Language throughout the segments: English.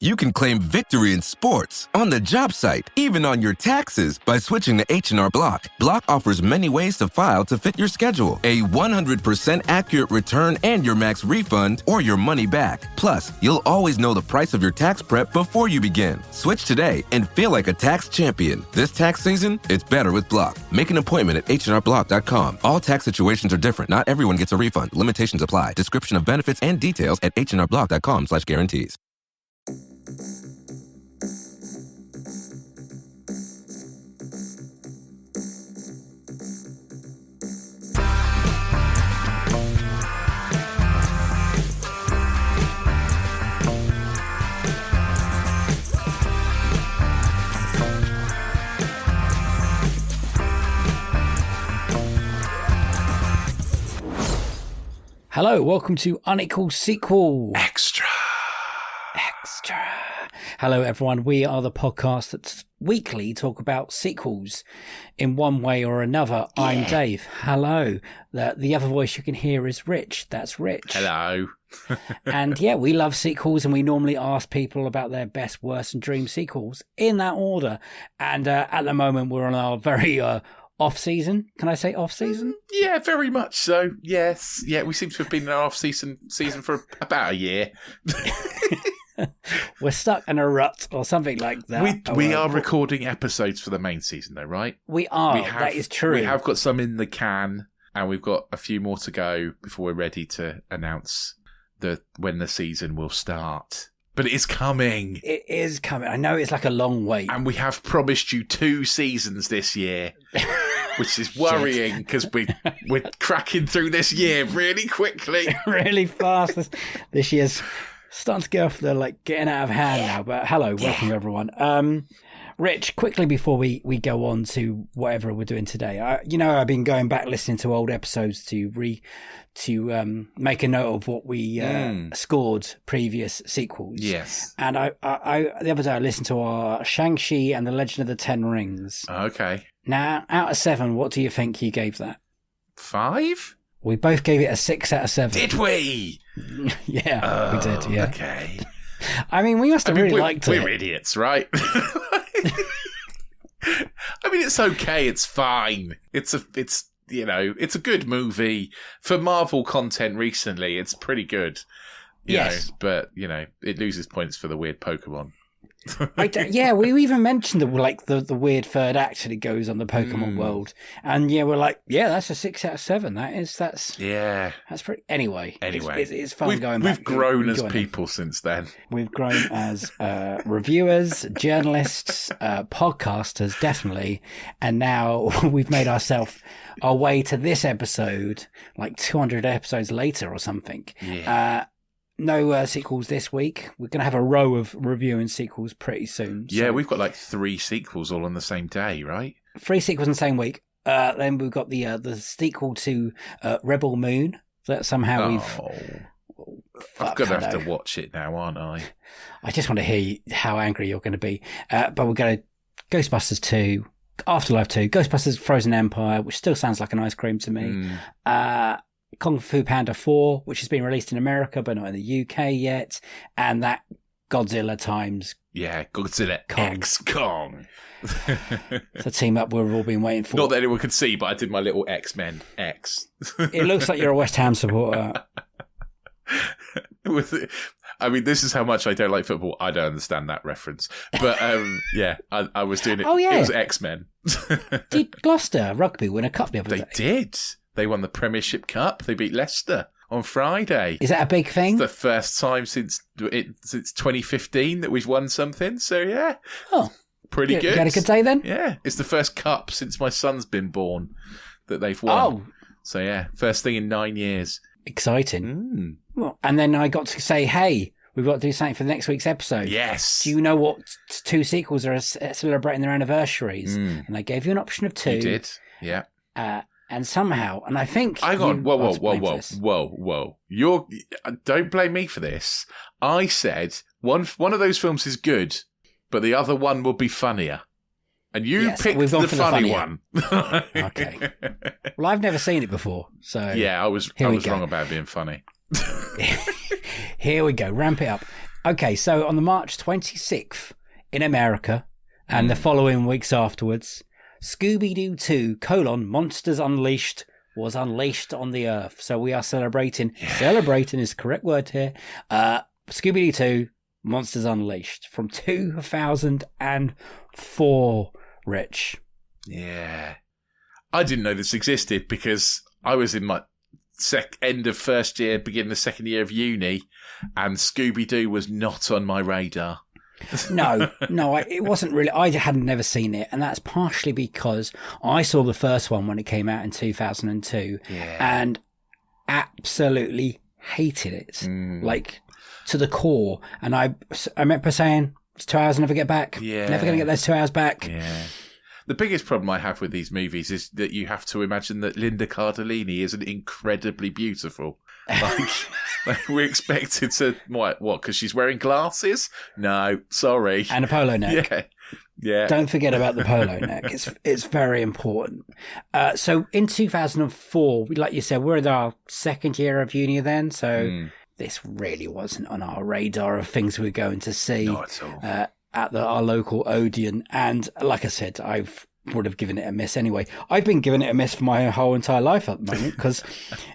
You can claim victory in sports, on the job site, even on your taxes by switching to H&R Block. Block offers many ways to file to fit your schedule. A 100% accurate return and your max refund or your money back. Plus, you'll always know the price of your tax prep before you begin. Switch today and feel like a tax champion. This tax season, it's better with Block. Make an appointment at hnrblock.com. All tax situations are different. Not everyone gets a refund. Limitations apply. Description of benefits and details at hnrblock.com/guarantees. Hello, welcome to Unequal Sequel. Extra. Hello, everyone. We are the podcast that weekly talk about sequels in one way or another. Yeah. I'm Dave. Hello. The other voice you can hear is Rich. That's Rich. Hello. And yeah, we love sequels, and we normally ask people about their best, worst, and dream sequels in that order. And at the moment, we're on our very off-season. Can I say off-season? Yeah, very much so. Yes. Yeah, we seem to have been in our off-season for about a year. We're stuck in a rut or something like that. We are recording episodes for the main season, though, right? We are. That is true. We have got some in the can, and we've got a few more to go before we're ready to announce when the season will start. But it is coming. It is coming. I know it's like a long wait. And we have promised you 2 seasons this year, which is worrying because we're cracking through this year really quickly. Really fast. This year's starting to go off the getting out of hand now. But hello, welcome everyone. Rich, quickly before we go on to whatever we're doing today, I've been going back listening to old episodes to make a note of what we scored previous sequels. Yes. And I the other day I listened to our Shang-Chi and the Legend of the Ten Rings. Okay. Now, out of 7, what do you think you gave that? 5? We both gave it a 6 out of 7. Did we? Yeah, we did. Yeah. Okay. I mean, we must have really liked it. We're idiots, right? I mean, it's okay. It's fine. It's a good movie for Marvel content. Recently, it's pretty good. Yes, but it loses points for the weird Pokemon. We even mentioned the weird third act that it goes on the Pokemon world, and we're like, that's a 6 out of 7. That's pretty. Anyway, it's fun going back. We've grown as people since then. We've grown as reviewers, journalists, podcasters, definitely, and now we've made ourselves our way to this episode, 200 episodes later or something. Yeah. No sequels this week. We're going to have a row of reviewing sequels pretty soon. So. Yeah, we've got 3 sequels all on the same day, right? 3 sequels in the same week. Then we've got the sequel to Rebel Moon that somehow I've got to have to watch it now, aren't I? I just want to hear how angry you're going to be. But we're going to Ghostbusters 2, Afterlife 2, Ghostbusters Frozen Empire, which still sounds like an ice cream to me. Kung Fu Panda 4, which has been released in America but not in the UK yet, and that Godzilla times Godzilla X Kong. It's a team up we've all been waiting for. Not that anyone could see, but I did my little X-Men X. It looks like you're a West Ham supporter. I mean, this is how much I don't like football. I don't understand that reference. But I was doing it. Oh, yeah. It was X-Men. Did Gloucester Rugby win a cup the other day? They did. They won the Premiership Cup. They beat Leicester on Friday. Is that a big thing? It's the first time since 2015 that we've won something. So, yeah. Oh. Pretty good. You had a good day then? Yeah. It's the first cup since my son's been born that they've won. Oh. So, yeah. First thing in 9 years. Exciting. Well, and then I got to say, hey, we've got to do something for the next week's episode. Yes. Do you know what 2 sequels are celebrating their anniversaries? And I gave you an option of 2. You did. Yeah. And somehow, and I think... Hang on. Whoa. Don't blame me for this. I said one of those films is good, but the other one will be funnier. And you picked the funny one. Okay. Well, I've never seen it before, so... Yeah, I was wrong about being funny. Here we go. Ramp it up. Okay, so on the March 26th in America and the following weeks afterwards, Scooby-Doo 2, Monsters Unleashed was unleashed on the earth. So we are celebrating. Yeah. Celebrating is the correct word here. Scooby-Doo 2, Monsters Unleashed from 2004, Rich. Yeah. I didn't know this existed because I was in my end of first year, beginning the second year of uni, and Scooby-Doo was not on my radar. No, it wasn't really. I had never seen it, and that's partially because I saw the first one when it came out in 2002, and absolutely hated it, like to the core. And I remember saying, "It's 2 hours, never get back. Never going to get those 2 hours back." Yeah. The biggest problem I have with these movies is that you have to imagine that Linda Cardellini isn't incredibly beautiful. Like we're expected to what? Because she's wearing glasses? No, sorry. And a polo neck. Yeah. Don't forget about the polo neck. It's very important. So in 2004, like you said, we're in our second year of uni then. So this really wasn't on our radar of things we were going to see. Not at all. At our local Odeon. And like I said, I would have given it a miss anyway. I've been giving it a miss for my whole entire life at the moment because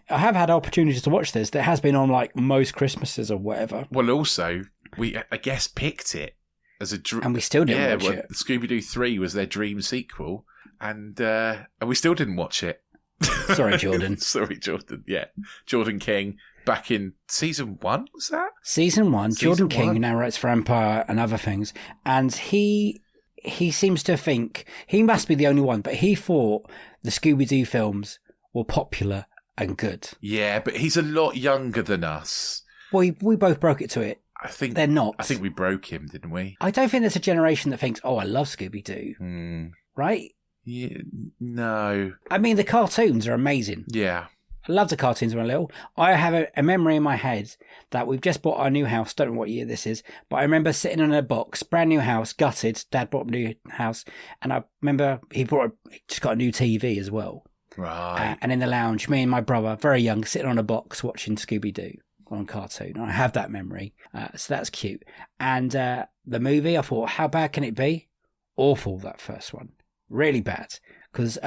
I have had opportunities to watch this. That has been on like most Christmases or whatever. Well, also, I guess picked it as a dream. And we still didn't watch it. Scooby-Doo 3 was their dream sequel and we still didn't watch it. Sorry, Jordan. Sorry, Jordan. Yeah. Jordan King. Back in season 1, was that? Season 1. Jordan King, who now writes for Empire and other things. And he seems to think, he must be the only one, but he thought the Scooby-Doo films were popular and good. Yeah, but he's a lot younger than us. We both broke it to it. I think they're not. I think we broke him, didn't we? I don't think there's a generation that thinks, oh, I love Scooby-Doo. Right? Yeah, no. I mean, the cartoons are amazing. Yeah. I love the cartoons when I was little. I have a memory in my head that we've just bought our new house. Don't know what year this is, but I remember sitting in a box, brand new house, gutted. Dad bought a new house, and I remember he just got a new TV as well. Right. And in the lounge, me and my brother, very young, sitting on a box watching Scooby-Doo on cartoon. I have that memory, so that's cute. And the movie, I thought, how bad can it be? Awful, that first one. Really bad. Because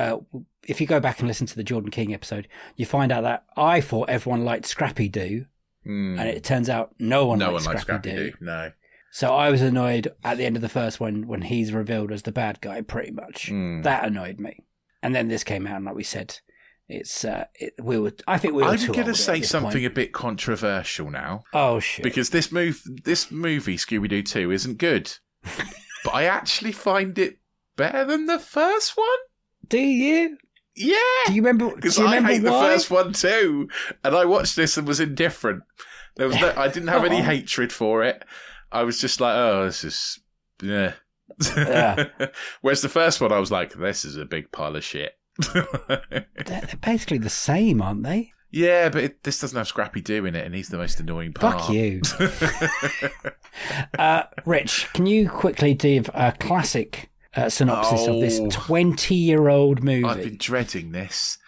if you go back and listen to the Jordan King episode, you find out that I thought everyone liked Scrappy-Doo, and it turns out no one likes Scrappy-Doo. No. So I was annoyed at the end of the first one when he's revealed as the bad guy, pretty much. That annoyed me. And then this came out, and like we said, I think we were too old. I'm going to say something a bit controversial now. Oh, shit. Because this movie, Scooby-Doo 2, isn't good. But I actually find it better than the first one. Do you? Yeah. Do you remember? Because I hate the first one too, and I watched this and was indifferent. I didn't have any hatred for it. I was just like, oh, this is yeah. Whereas the first one, I was like, this is a big pile of shit. They're basically the same, aren't they? Yeah, but this doesn't have Scrappy-Doo in it, and he's the most annoying part. Fuck you. Rich, can you quickly give a classic synopsis of this 20-year-old movie? I've been dreading this.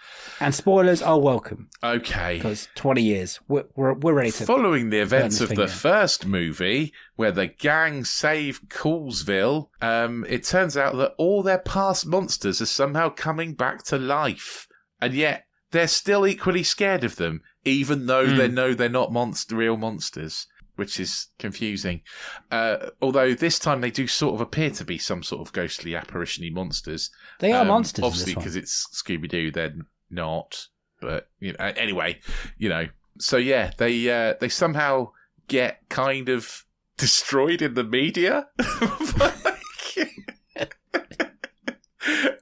And spoilers are welcome. Okay. Because 20 years, we're ready to... Following the events of the first movie, where the gang save Coolsville, it turns out that all their past monsters are somehow coming back to life. And yet, they're still equally scared of them, even though they know they're not real monsters. Which is confusing. Although this time they do sort of appear to be some sort of ghostly apparition-y monsters. They are monsters. Obviously, because it's Scooby-Doo, they're not. But anyway, So yeah, they somehow get kind of destroyed in the media,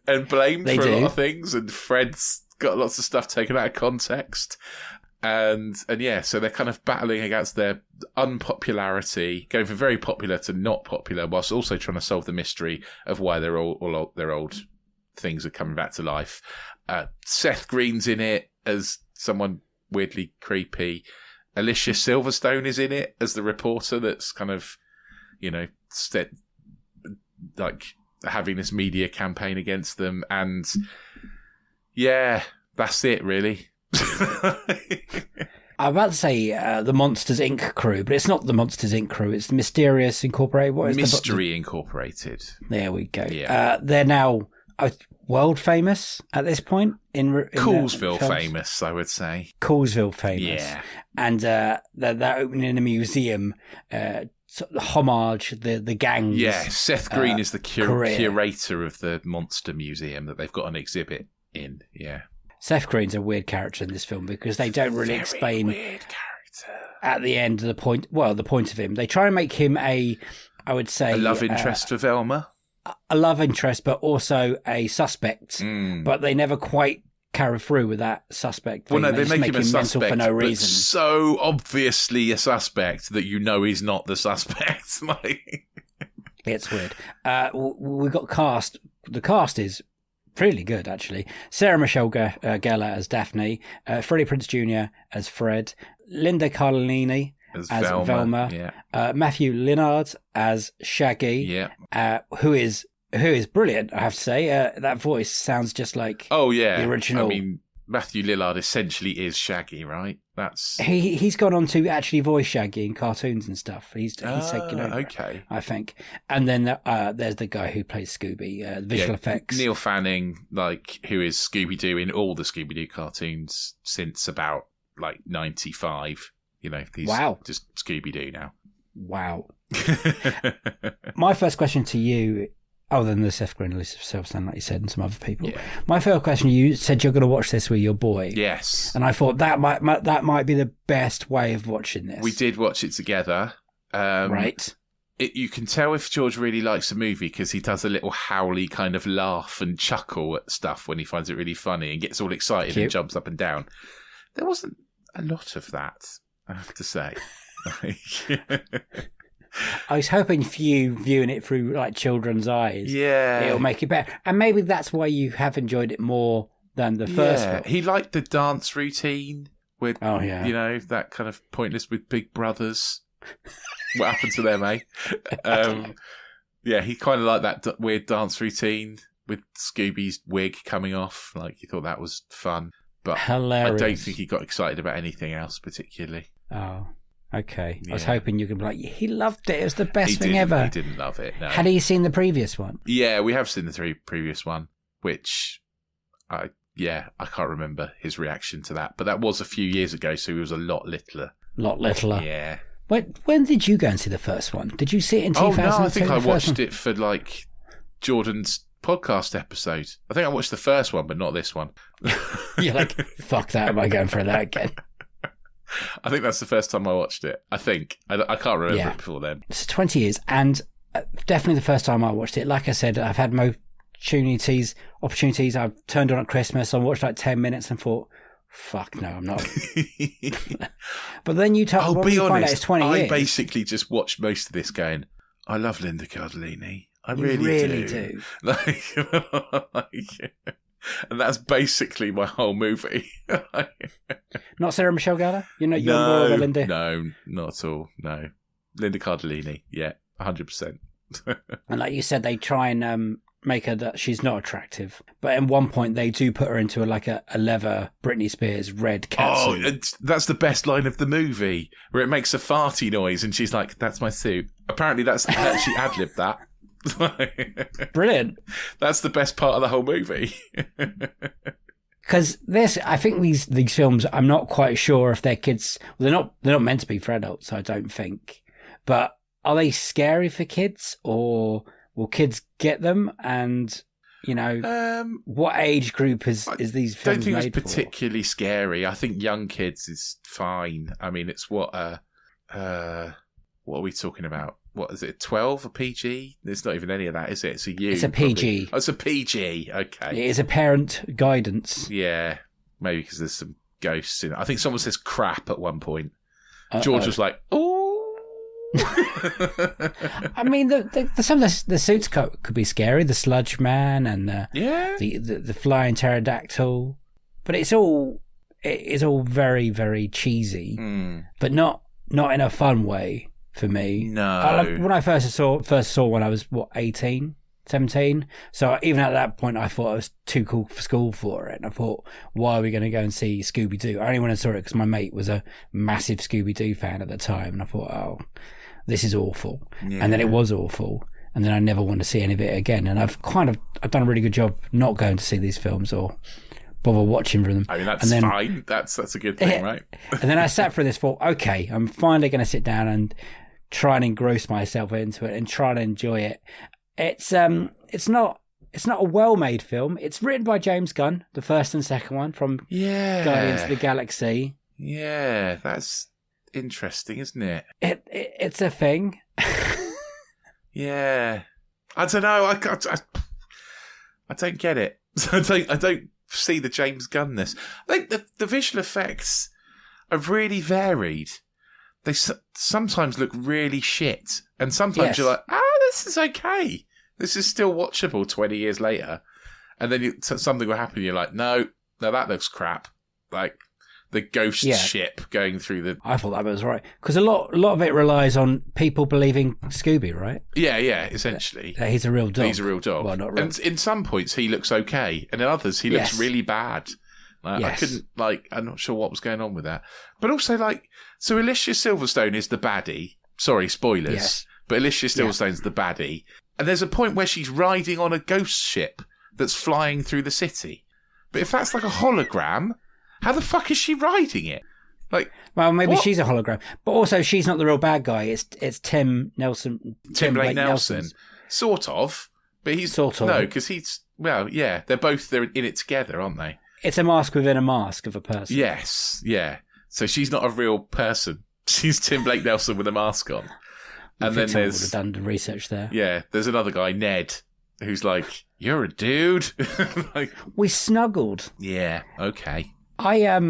and blamed for a lot of things. And Fred's got lots of stuff taken out of context. And yeah, so they're kind of battling against their unpopularity, going from very popular to not popular, whilst also trying to solve the mystery of why their old things are coming back to life. Seth Green's in it as someone weirdly creepy. Alicia Silverstone is in it as the reporter that's kind of, like having this media campaign against them. And yeah, that's it really. I'm about to say the Monsters Inc. crew, but it's not the Monsters Inc. crew. It's the Mysterious Incorporated. What is Mystery Incorporated. There we go. Yeah. They're now world famous at this point. In Coolsville famous, I would say. Coolsville famous. Yeah. And they're opening in a museum. Homage the gang. Yeah, Seth Green is the curator of the Monster Museum that they've got an exhibit in. Yeah. Seth Green's a weird character in this film because they don't really explain weird character at the end of the point. Well, the point of him, they try and make him I would say, a love interest for Velma, a love interest, but also a suspect. But they never quite carry through with that suspect thing. Well, no, they make him a suspect for no reason. But so obviously a suspect that you know he's not the suspect. It's weird. We got cast. The cast is really good, actually. Sarah Michelle Gellar as Daphne, Freddie Prinze Jr. as Fred, Linda Cardellini as Velma, yeah. Matthew Lillard as Shaggy, who is brilliant, I have to say. That voice sounds just like the original. I mean, Matthew Lillard essentially is Shaggy, right? That's he's gone on to actually voice Shaggy in cartoons and stuff. He's taken over, okay, I think. And then there's the guy who plays Scooby, visual effects. Neil Fanning, who is Scooby-Doo in all the Scooby-Doo cartoons since about 95. He's just Scooby-Doo now. Wow. My first question to you, other than the Seth Green, Elizabeth Silverstone, like you said, and some other people. Yeah. My first question, you said you're going to watch this with your boy. Yes. And I thought that might be the best way of watching this. We did watch it together. Right. You can tell if George really likes a movie because he does a little howly kind of laugh and chuckle at stuff when he finds it really funny and gets all excited and jumps up and down. There wasn't a lot of that, I have to say. I was hoping for you viewing it through children's eyes. Yeah. It'll make it better. And maybe that's why you have enjoyed it more than the first film. He liked the dance routine with, that kind of pointless with big brothers. What happened to them, eh? He kind of liked that weird dance routine with Scooby's wig coming off. He thought that was fun. But hilarious. I don't think he got excited about anything else particularly. Oh. Okay. Yeah. I was hoping you could be he loved it. It was the best thing ever. He didn't love it, no. Had he seen the previous one? Yeah, we have seen the previous one, which I can't remember his reaction to that. But that was a few years ago, so he was a lot littler. Yeah. When did you go and see the first one? Did you see it in 2002? Oh, no, I think I watched it for Jordan's podcast episode. I think I watched the first one, but not this one. You're fuck that, am I going for that again? I think that's the first time I watched it. I think. I can't remember it before then. It's 20 years, and definitely the first time I watched it. Like I said, I've had opportunities. I've turned on at Christmas. I watched 10 minutes and thought, fuck no, I'm not. But then you find out it's 20 years. I basically just watched most of this going, I love Linda Cardellini. I really do. And that's basically my whole movie. Not Sarah Michelle Gellar? You're more of a Linda? No, not at all. No. Linda Cardellini, 100%. And like you said, they try and make her that she's not attractive. But at one point, they do put her into a leather Britney Spears red catsuit. Oh, that's the best line of the movie, where it makes a farty noise and she's like, that's my suit. Apparently, she ad-libbed that. Brilliant. That's the best part of the whole movie. Because I think these films, I'm not quite sure if they're kids. Well, they're not meant to be for adults, I don't think. But are they scary for kids, or will kids get them? And what age group is these films? I don't think it's particularly scary. I think young kids is fine. I mean, it's what are we talking about? What is it, 12, a PG? There's not even any of that, is it? It's a U. It's a PG. Oh, it's a PG, okay. It is a parent guidance. Yeah, maybe because there's some ghosts in it. I think someone says crap at one point. George was like, oh. I mean, some of the suits could be scary. The sludge man and the flying pterodactyl. But it is all very, very cheesy, but not in a fun way. For me, no. When I first saw when I was 18, 17. So even at that point, I thought I was too cool for school for it. And I thought, why are we going to go and see Scooby-Doo? I only went and saw it because my mate was a massive Scooby-Doo fan at the time. And I thought, oh, this is awful. Yeah. And then it was awful. And then I never want to see any of it again. And I've done a really good job not going to see these films or bother watching them. I mean, that's fine. That's a good thing, right? And then I sat through this, thought, okay, I'm finally going to sit down and try and engross myself into it and try to enjoy it. It's not a well-made film. It's written by James Gunn, the first and second one from Guardians of the Galaxy. Yeah, that's interesting, isn't it? It's a thing. Yeah, I don't know. I don't get it. I don't see the James Gunness. I think the visual effects are really varied. They sometimes look really shit, and sometimes you're like, this is okay. This is still watchable 20 years later. And then something will happen, and you're like, no, that looks crap. Like the ghost ship going through the... I thought that was right. Because a lot of it relies on people believing Scooby, right? Yeah, essentially. That he's a real dog. He's a real dog. Well, not real. And in some points, he looks okay. And in others, he looks really bad. I couldn't, I'm not sure what was going on with that. But also, so Alicia Silverstone is the baddie. Sorry, spoilers. Yes. But Alicia Silverstone's the baddie. And there's a point where she's riding on a ghost ship that's flying through the city. But if that's like a hologram, how the fuck is she riding it? Well, maybe she's a hologram. But also, she's not the real bad guy. It's Tim Nelson. Tim Blake Nelson. Sort of. But he's... Sort of. No, because he's... Well, yeah. They're in it together, aren't they? It's a mask within a mask of a person. Yes, yeah. So she's not a real person. She's Tim Blake Nelson with a mask on. And then there's... would have done the research there. Yeah, there's another guy, Ned, who's like, you're a dude. We snuggled. Yeah, okay. I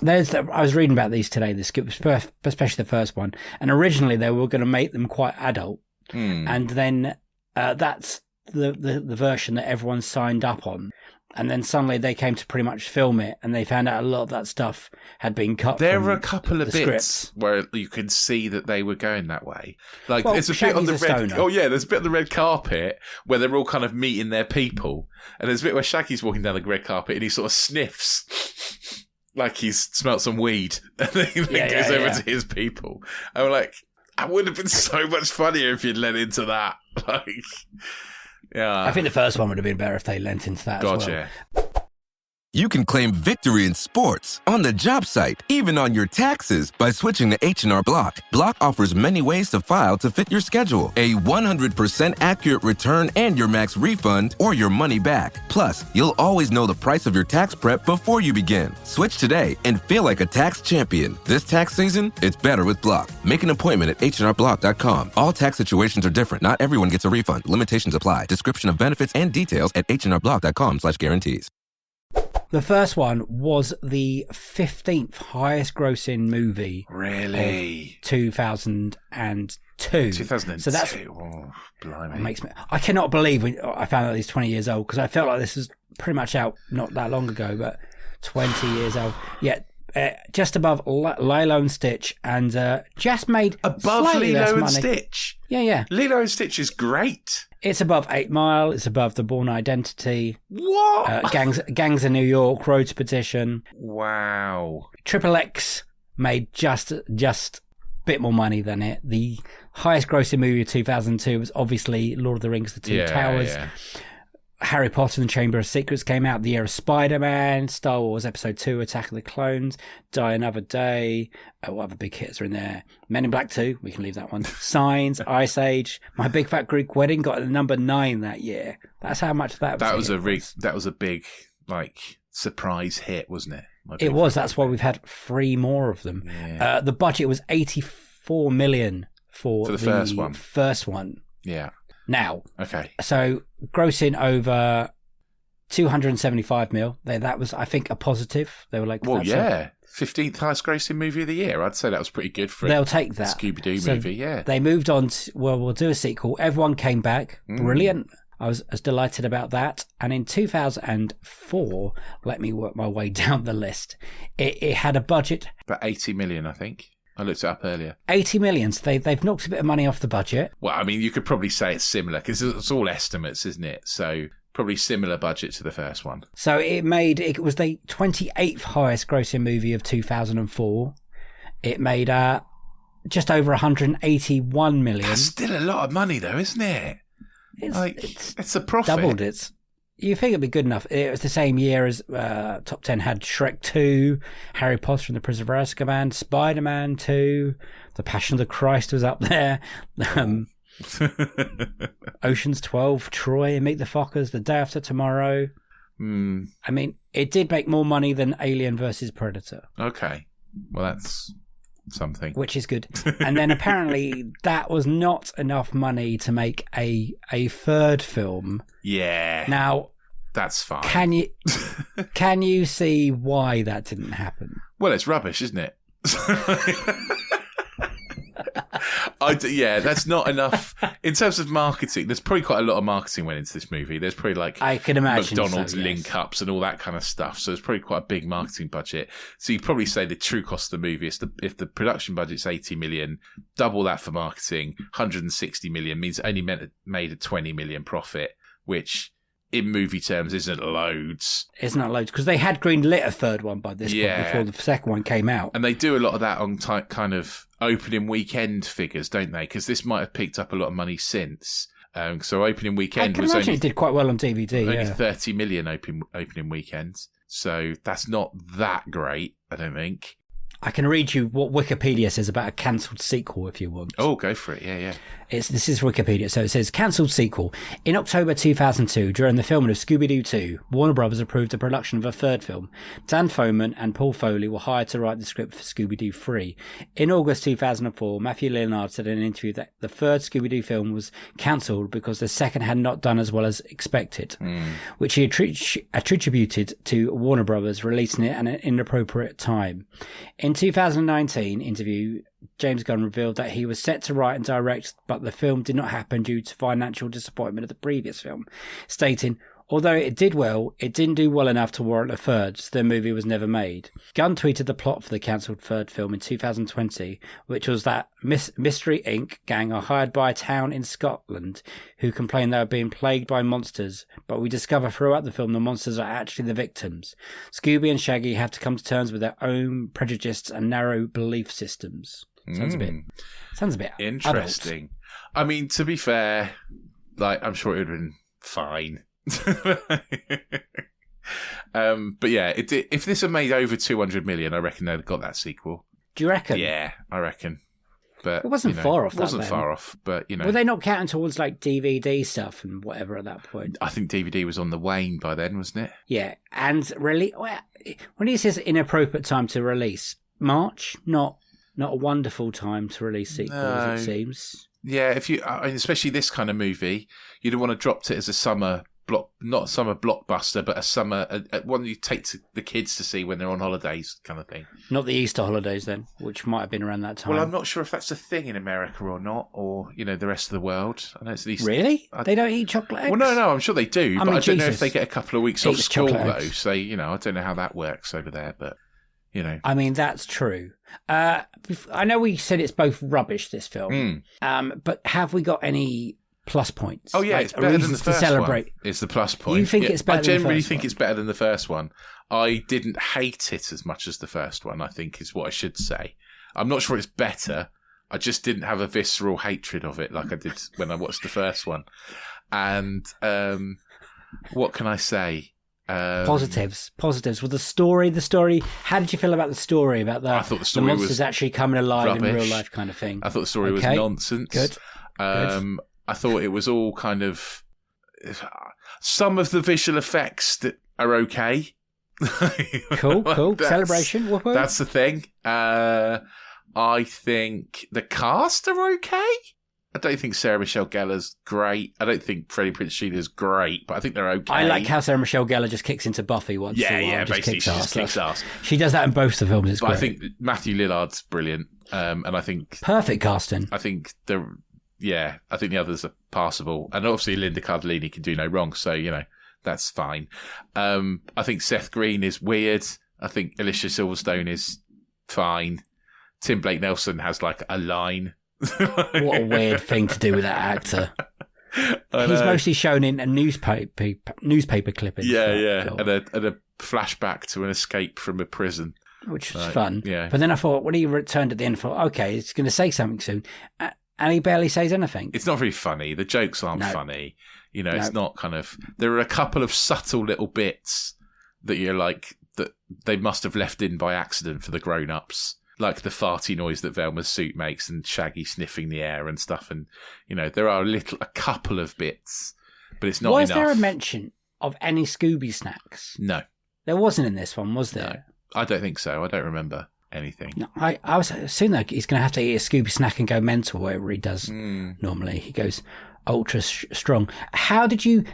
was reading about these today, especially the first one, and originally they were going to make them quite adult, and then that's the version that everyone signed up on. And then suddenly they came to pretty much film it, and they found out a lot of that stuff had been cut. There were a couple of bits where you can see that they were going that way. There's a bit on the red. Oh yeah, there's a bit on the red carpet where they're all kind of meeting their people, and there's a bit where Shaggy's walking down the red carpet and he sort of sniffs like he's smelt some weed, and then he goes over to his people. And we're like, that would have been so much funnier if you'd led into that. Yeah, I think the first one would have been better if they lent into that as well. You can claim victory in sports, on the job site, even on your taxes by switching to H&R Block. Block offers many ways to file to fit your schedule. A 100% accurate return and your max refund or your money back. Plus, you'll always know the price of your tax prep before you begin. Switch today and feel like a tax champion. This tax season, it's better with Block. Make an appointment at HRBlock.com. All tax situations are different. Not everyone gets a refund. Limitations apply. Description of benefits and details at HRBlock.com/guarantees. The first one was the 15th highest grossing movie. Really? 2002. 2002. So that's... Oh, blimey. I cannot believe I found out he's 20 years old, because I felt like this was pretty much out not that long ago, but 20 years old. Yeah, just above Lilo and Stitch, and just made above Lilo less and money. Stitch? Yeah. Lilo and Stitch is great. It's above 8 Mile. It's above The Bourne Identity. What? Gangs of New York. Road to Perdition. Wow. Triple X made just a bit more money than it. The highest grossing movie of 2002 was obviously Lord of the Rings: The Two Towers. Yeah. Harry Potter and the Chamber of Secrets came out. The Year of Spider-Man, Star Wars Episode 2, Attack of the Clones, Die Another Day. What other big hits are in there? Men in Black 2, we can leave that one. Signs, Ice Age, My Big Fat Greek Wedding got a number 9 that year. That's how much that was. That was a big surprise hit, wasn't it? It was. That's why we've had 3 more of them. Yeah. The budget was $84 million for the first one. Yeah. Now, okay. So grossing over 275 mil. That was, I think, a positive. They were like, well, yeah, 15th highest grossing movie of the year. I'd say that was pretty good for They'll take that Scooby-Doo movie. Yeah, they moved on to, we'll do a sequel. Everyone came back. Brilliant. I was as delighted about that. And in 2004, let me work my way down the list. It had a budget about 80 million, I think. I looked it up earlier. 80 million. So they've knocked a bit of money off the budget. Well, I mean, you could probably say it's similar because it's all estimates, isn't it? So probably similar budget to the first one. So it was the 28th highest grossing movie of 2004. It made just over 181 million. That's still a lot of money, though, isn't it? It's a profit. Doubled it. You think it'd be good enough. It was the same year as Top 10 had Shrek 2, Harry Potter and the Prisoner of Azkaban, Spider-Man 2, The Passion of the Christ was up there, Ocean's 12, Troy and Meet the Fockers, The Day After Tomorrow. I mean, it did make more money than Alien versus Predator. Okay. Well, that's something. Which is good. And then apparently that was not enough money to make a third film. Yeah. Now, that's fine. Can you see why that didn't happen? Well, it's rubbish, isn't it? That's not enough in terms of marketing. There's probably quite a lot of marketing went into this movie. There's probably like I can imagine McDonald's so, yes. link ups and all that kind of stuff. So it's probably quite a big marketing budget. So you'd probably say the true cost of the movie is if the production budget's 80 million, double that for marketing, 160 million means it only made a 20 million profit, which in movie terms isn't loads. It's not loads because they had greenlit a third one by this point before the second one came out. And they do a lot of that on kind of opening weekend figures, don't they? Because this might have picked up a lot of money since. So opening weekend was only... it did quite well on DVD. Only 30 million opening weekends. So that's not that great, I don't think. I can read you what Wikipedia says about a cancelled sequel if you want. Oh, go for it. Yeah. This is Wikipedia. So it says, cancelled sequel. In October 2002, during the filming of Scooby-Doo 2, Warner Brothers approved the production of a third film. Dan Foreman and Paul Foley were hired to write the script for Scooby-Doo 3. In August 2004, Matthew Lillard said in an interview that the third Scooby-Doo film was cancelled because the second had not done as well as expected, which he attributed to Warner Brothers releasing it at an inappropriate time. In 2019 interview, James Gunn revealed that he was set to write and direct, but the film did not happen due to financial disappointment of the previous film, stating, although it did well, it didn't do well enough to warrant a third, so the movie was never made. Gunn tweeted the plot for the cancelled third film in 2020, which was that Mystery Inc. gang are hired by a town in Scotland who complain they are being plagued by monsters, but we discover throughout the film the monsters are actually the victims. Scooby and Shaggy have to come to terms with their own prejudices and narrow belief systems. Sounds a bit interesting. Adult. I mean, to be fair, I'm sure it would have been fine. But yeah, if this had made over 200 million, I reckon they'd have got that sequel. Do you reckon? Yeah, I reckon. But it wasn't far off. It wasn't far off, but were they not counting towards like DVD stuff and whatever at that point? I think DVD was on the wane by then, wasn't it? Yeah, and really, when he says inappropriate time to release, March, not a wonderful time to release sequels, it seems. Yeah, especially this kind of movie, you don't want to drop it as a summer not a summer blockbuster, but a summer one you take to the kids to see when they're on holidays, kind of thing. Not the Easter holidays, then, which might have been around that time. Well, I'm not sure if that's a thing in America or not, or the rest of the world. I know it's these. Really? They don't eat chocolate eggs? Well, no, I'm sure they do, but I don't know if they get a couple of weeks off school though. So I don't know how that works over there, but. I mean, that's true. I know we said it's both rubbish, this film, but have we got any plus points? Oh, yeah, it's better than the first one. It's the plus point. You think it's better than the first one? I generally think it's better than the first one. I didn't hate it as much as the first one, I think is what I should say. I'm not sure it's better. I just didn't have a visceral hatred of it like I did when I watched the first one. And what can I say? Positives. Well, the story. How did you feel about the story? About I thought the story monsters was actually coming alive rubbish. In real life, kind of thing. I thought the story was nonsense. Good. I thought it was all kind of some of the visual effects that are okay. Cool. Celebration. Whoop-whoop. That's the thing. I think the cast are okay. I don't think Sarah Michelle Gellar's great. I don't think Freddie Prinze Jr.'s great, but I think they're okay. I like how Sarah Michelle Gellar just kicks into Buffy once in a while. Yeah, basically she just kicks ass. She does that in both the films. It's great. I think Matthew Lillard's brilliant, and I think perfect casting. I think the others are passable, and obviously Linda Cardellini can do no wrong, so that's fine. I think Seth Green is weird. I think Alicia Silverstone is fine. Tim Blake Nelson has like a line. What a weird thing to do with that actor. He's mostly shown in a newspaper clipping. Yeah. And a flashback to an escape from a prison. Which was fun. Yeah. But then I thought, when he returned at the end, I thought, okay, it's going to say something soon. And he barely says anything. It's not very funny. The jokes aren't funny. It's not kind of... There are a couple of subtle little bits that you're like, that they must have left in by accident for the grown-ups. Like the farty noise that Velma's suit makes and Shaggy sniffing the air and stuff. And, there are a couple of bits, but it's not enough. Was there a mention of any Scooby snacks? No. There wasn't in this one, was there? No, I don't think so. I don't remember anything. No, I was soon though he's going to have to eat a Scooby snack and go mental, whatever he does normally. He goes ultra strong. How did you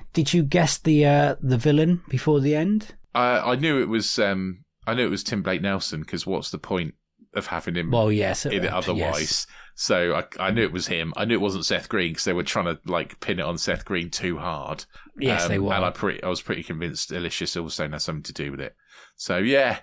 guess the villain before the end? I knew it was Tim Blake Nelson, because what's the point of having him in it otherwise? Yes. So I knew it was him. I knew it wasn't Seth Green, because they were trying to like pin it on Seth Green too hard. Yes, they were. And I was pretty convinced Alicia Silverstone has something to do with it. So yeah.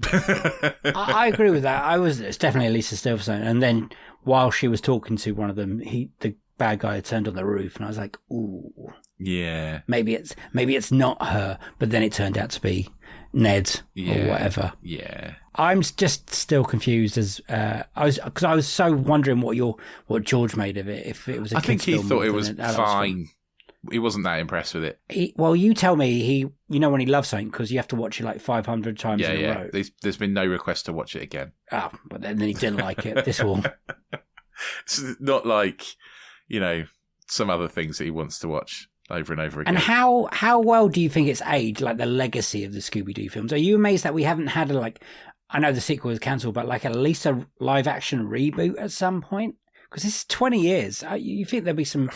I agree with that. It's definitely Alicia Silverstone. And then while she was talking to one of them, the bad guy had turned on the roof, and I was like, ooh. Yeah. Maybe it's not her, but then it turned out to be Ned or whatever. Yeah. I'm just still confused as I was so wondering what George made of it. If it was a kid's film, I think he thought it was fine. He wasn't that impressed with it. Well, you tell me when he loves something, because you have to watch it like 500 times in a row. There's been no request to watch it again. Oh, but then he didn't like it. This one. It's not like, some other things that he wants to watch over and over again. And how well do you think it's aged, like the legacy of the Scooby-Doo films? Are you amazed that we haven't had I know the sequel was cancelled, but like at least a live-action reboot at some point? Because this is 20 years. You think there'll be some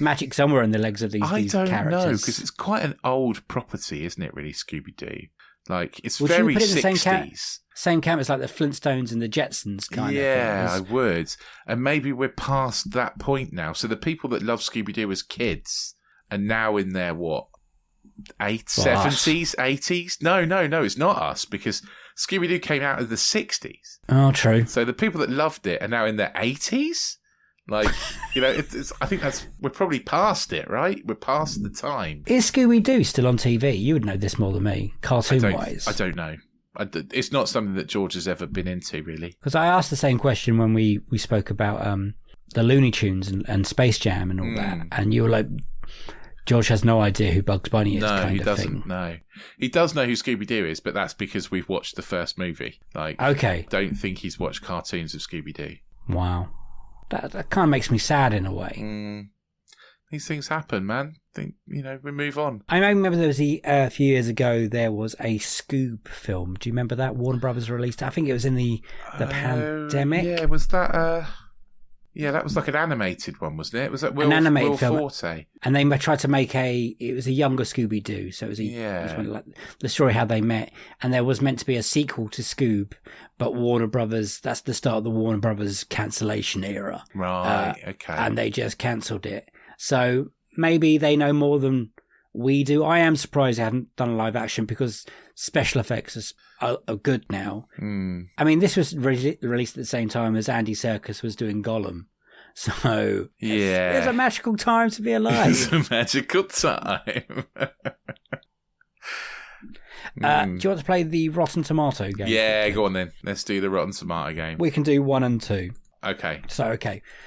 magic somewhere in the legs of these characters? I don't know, because it's quite an old property, isn't it, really, Scooby-Doo? Like, it's Would very you put it in 60s. Same camp as like the Flintstones and the Jetsons kind of. Yeah, I would. And maybe we're past that point now. So the people that love Scooby-Doo as kids are now in their, 70s, 80s? No, it's not us, because Scooby-Doo came out in the 60s. Oh, true. So the people that loved it are now in their 80s? Like, I think we're probably past it, right? We're past the time. Is Scooby-Doo still on TV? You would know this more than me, cartoon-wise. I don't know. It's not something that George has ever been into, really. Because I asked the same question when we spoke about the Looney Tunes and Space Jam and all that, and you were like, George has no idea who Bugs Bunny is. No, he doesn't. Thing. No, he does know who Scooby-Doo is, but that's because we've watched the first movie. Okay, don't think he's watched cartoons of Scooby-Doo. Wow, that kind of makes me sad in a way. These things happen, man. We move on. I remember there was a few years ago there was a Scoob film. Do you remember that? Warner Brothers released. I think it was in the pandemic. Yeah, was that? Yeah, that was like an animated one, wasn't it? Was that Will Forte? And they tried to make it was a younger Scooby-Doo, so it was the story how they met. And there was meant to be a sequel to Scoob, but Warner Brothers, that's the start of the Warner Brothers cancellation era. Right, okay. And they just cancelled it. So maybe they know more than we do. I am surprised they haven't done a live action, because special effects are good now. I mean, this was released at the same time as Andy Serkis was doing Gollum. So it's a magical time to be alive. It's a magical time. Do you want to play the Rotten Tomato game? Yeah, go on then. Let's do the Rotten Tomato game. We can do 1 and 2. Okay.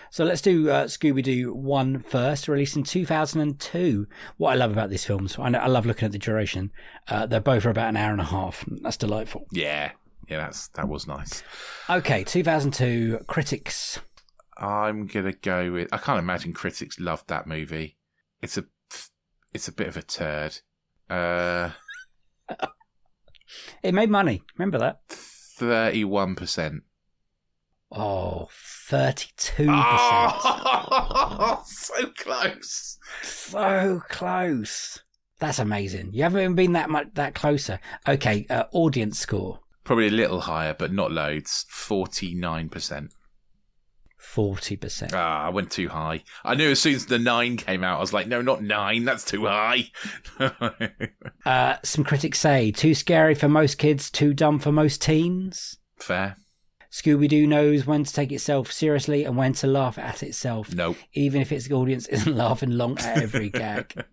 So let's do Scooby-Doo 1 first, released in 2002. What I love about these films, I love looking at the duration. They're both about an hour and a half. That's delightful. Yeah, that was nice. Okay, 2002, critics. I'm going to go with... I can't imagine critics loved that movie. It's a bit of a turd. It made money. Remember that? 31%. Oh, 32%. Oh, so close. So close. That's amazing. You haven't even been that closer. Okay, audience score. Probably a little higher, but not loads. 49%. 40%. I went too high. I knew as soon as the 9 came out, I was like, no, not 9. That's too high. Some critics say, too scary for most kids, too dumb for most teens. Fair. Scooby-Doo knows when to take itself seriously and when to laugh at itself. Nope. Even if its audience isn't laughing long at every gag.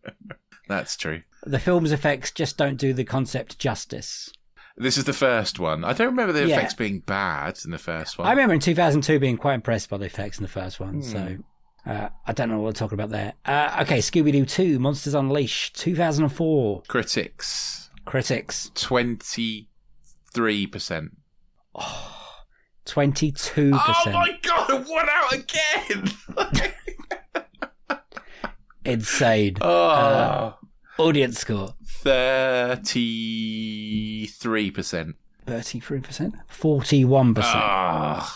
That's true. The film's effects just don't do the concept justice. This is the first one. I don't remember the effects being bad in the first one. I remember in 2002 being quite impressed by the effects in the first one, so I don't know what we're talking about there. Okay, Scooby-Doo 2, Monsters Unleashed, 2004. Critics. 23%. 22%. Oh my God, 1 out again! Insane. Audience score. 33%. 33%? 41%.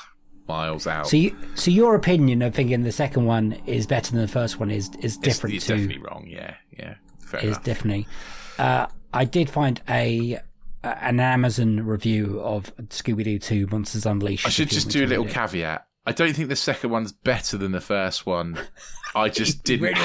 Miles out. So your opinion of thinking the second one is better than the first one is different. It's definitely wrong. Yeah. Fair enough. Definitely. I did find an Amazon review of Scooby-Doo 2 Monsters Unleashed. I should just do a little caveat. I don't think the second one's better than the first one. I just didn't.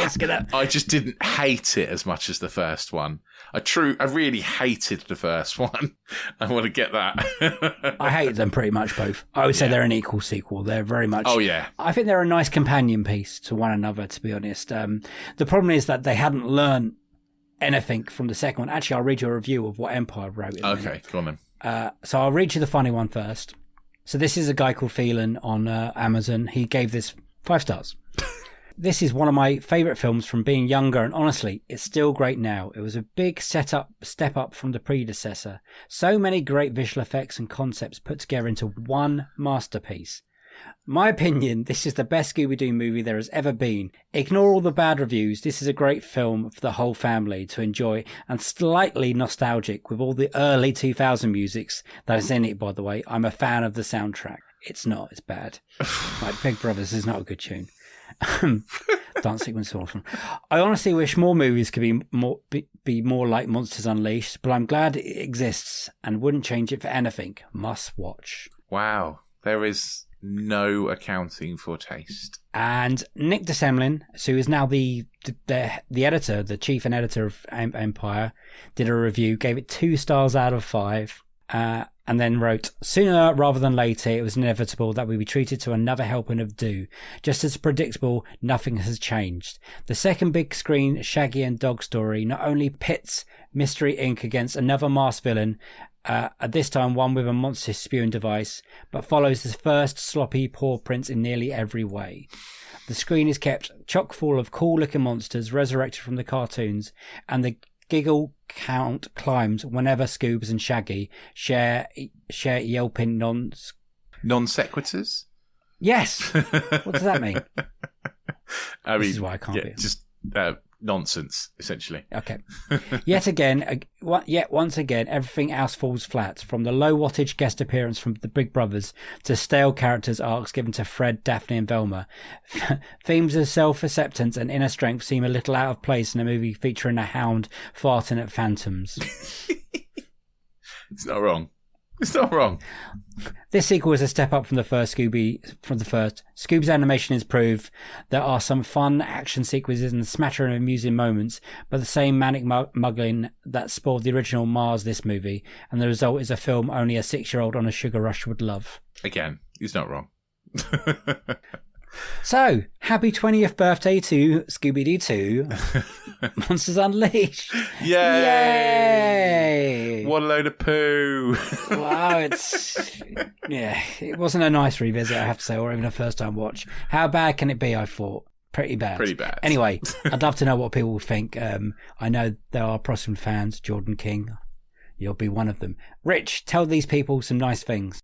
I just didn't hate it as much as the first one. I really hated the first one. I want to get that. I hate them pretty much both. I would say they're an equal sequel. They're very much. Oh yeah. I think they're a nice companion piece to one another. To be honest, the problem is that they hadn't learned anything from the second one. Actually, I'll read you a review of what Empire wrote. Okay, go on then. So I'll read you the funny one first. So this is a guy called Phelan on Amazon. He gave this 5 stars. This is one of my favourite films from being younger, and honestly, it's still great now. It was a big step up from the predecessor. So many great visual effects and concepts put together into one masterpiece. My opinion, this is the best Scooby-Doo movie there has ever been. Ignore all the bad reviews. This is a great film for the whole family to enjoy, and slightly nostalgic with all the early 2000 musics that is in it, by the way. I'm a fan of the soundtrack. It's not, it's bad. Like Big Brothers is not a good tune. Dance sequence awesome. I honestly wish more movies could be more like Monsters Unleashed, but I'm glad it exists and wouldn't change it for anything. Must watch. Wow, there is no accounting for taste. And Nick DeSemlin, who is now the editor, the chief and editor of Empire, did a review, gave it 2 stars out of 5. And then wrote, sooner rather than later, it was inevitable that we be treated to another helping of Do. Just as predictable, nothing has changed. The second big screen Shaggy and Dog story not only pits Mystery Inc. against another masked villain, at this time one with a monster spewing device, but follows the first sloppy paw prints in nearly every way. The screen is kept chock full of cool-looking monsters resurrected from the cartoons, and the giggle count climbs whenever Scoobs and Shaggy share yelping non-sequiturs. Yes. What does that mean? This is why I can't be. Just nonsense, essentially. Okay. Yet once again, everything else falls flat. From the low wattage guest appearance from the Big Brothers to stale characters arcs given to Fred, Daphne, and Velma. Themes of self-acceptance and inner strength seem a little out of place in a movie featuring a hound farting at phantoms. It's not wrong. It's not wrong. This sequel is a step up from the first. Scooby's animation is proof. There are some fun action sequences and a smattering of amusing moments, but the same manic muggling that spoiled the original Mars this movie, and the result is a film only a 6-year-old on a sugar rush would love. Again, he's not wrong. So, happy 20th birthday to Scooby-Doo 2, Monsters Unleashed. Yay! What a load of poo. Wow, it wasn't a nice revisit, I have to say, or even a first-time watch. How bad can it be, I thought? Pretty bad. Pretty bad. Anyway, I'd love to know what people think. I know there are Protestant fans, Jordan King. You'll be one of them. Rich, tell these people some nice things.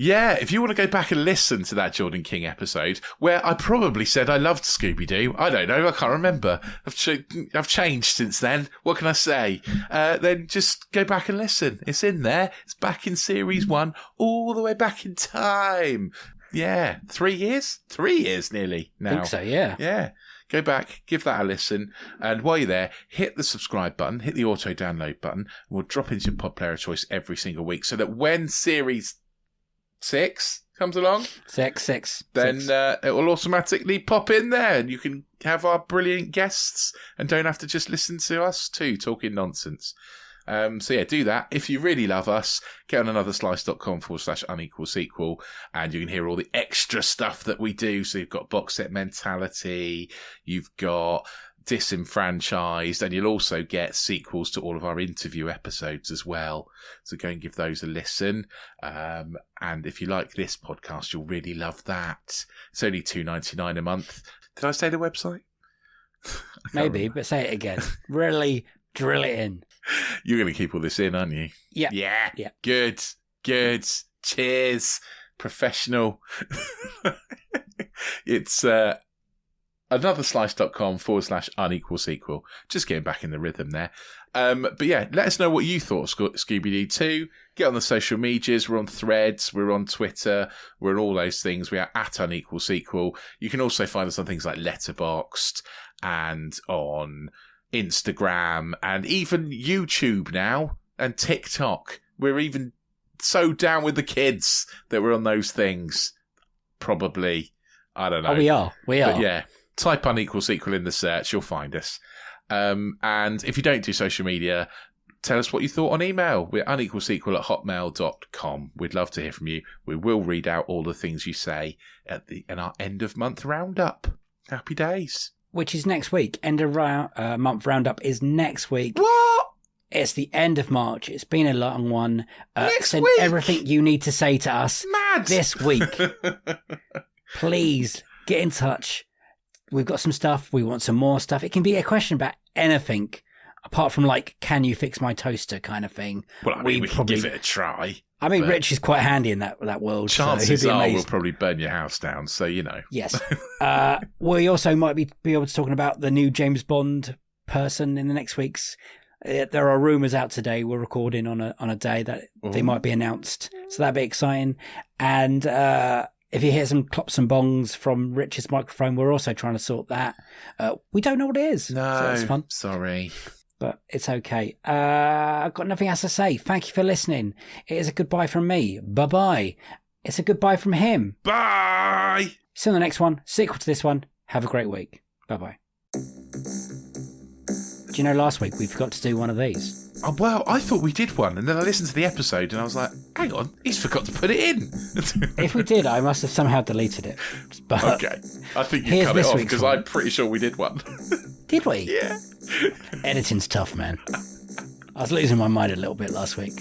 Yeah, if you want to go back and listen to that Jordan King episode, where I probably said I loved Scooby-Doo, I don't know, I can't remember. I've changed since then. What can I say? Then just go back and listen. It's in there. It's back in series 1, all the way back in time. Yeah, 3 years? 3 years nearly now. I think so, yeah. Yeah. Go back, give that a listen, and while you're there, hit the subscribe button, hit the auto download button, and we'll drop into your pod player of choice every single week so that when series 6 comes along, six, then it will automatically pop in there, and you can have our brilliant guests and don't have to just listen to us too talking nonsense. So yeah, do that. If you really love us, get on anotherslice.com/unequal sequel and you can hear all the extra stuff that we do. So you've got Box Set Mentality, you've got Disenfranchised, and you'll also get sequels to all of our interview episodes as well. So go and give those a listen. And if you like this podcast, you'll really love that. It's only $2.99 a month. Did I say the website? Maybe, but say it again. Really drill it in. You're going to keep all this in, aren't you? Yeah. Yeah. Good. Cheers. Professional. It's anotherslice.com/unequal sequel. Just getting back in the rhythm there. But yeah, let us know what you thought of Scooby-Doo 2. Get on the social medias. We're on Threads. We're on Twitter. We're on all those things. We are at Unequal Sequel. You can also find us on things like Letterboxd and on Instagram and even YouTube now and TikTok. We're even so down with the kids that we're on those things. Probably. I don't know. Oh, we are. But yeah, type Unequal Sequel in the search. You'll find us. And if you don't do social media, tell us what you thought on email. We're unequalsequel@hotmail.com. We'd love to hear from you. We will read out all the things you say in our end of month roundup. Happy days. Which is next week. End of month roundup is next week. What? It's the end of March. It's been a long one. Next send week? everything you need to say to us Mad. this week. Please get in touch. We've got some stuff. We want some more stuff. It can be a question about anything apart from like, can you fix my toaster kind of thing. Well, I mean, we can give it a try. I mean, Rich is quite handy in that world. Chances so are we'll probably burn your house down, so you know. Yes. We also might be able to talking about the new James Bond person in the next week's. There are rumours out today. We're recording on a day that they might be announced, so that'd be exciting. And if you hear some clops and bongs from Rich's microphone, we're also trying to sort that. We don't know what it is. No, so it's fun. Sorry. But it's okay. I've got nothing else to say. Thank you for listening. It is a goodbye from me. Bye-bye. It's a goodbye from him. Bye! See you on the next one. Sequel to this one. Have a great week. Bye-bye. Do you know last week we forgot to do one of these? Oh, well, I thought we did one, and then I listened to the episode and I was like, hang on, he's forgot to put it in. If we did, I must have somehow deleted it. But okay. I think you cut it off because I'm pretty sure we did one. Did we? Yeah. Editing's tough, man. I was losing my mind a little bit last week.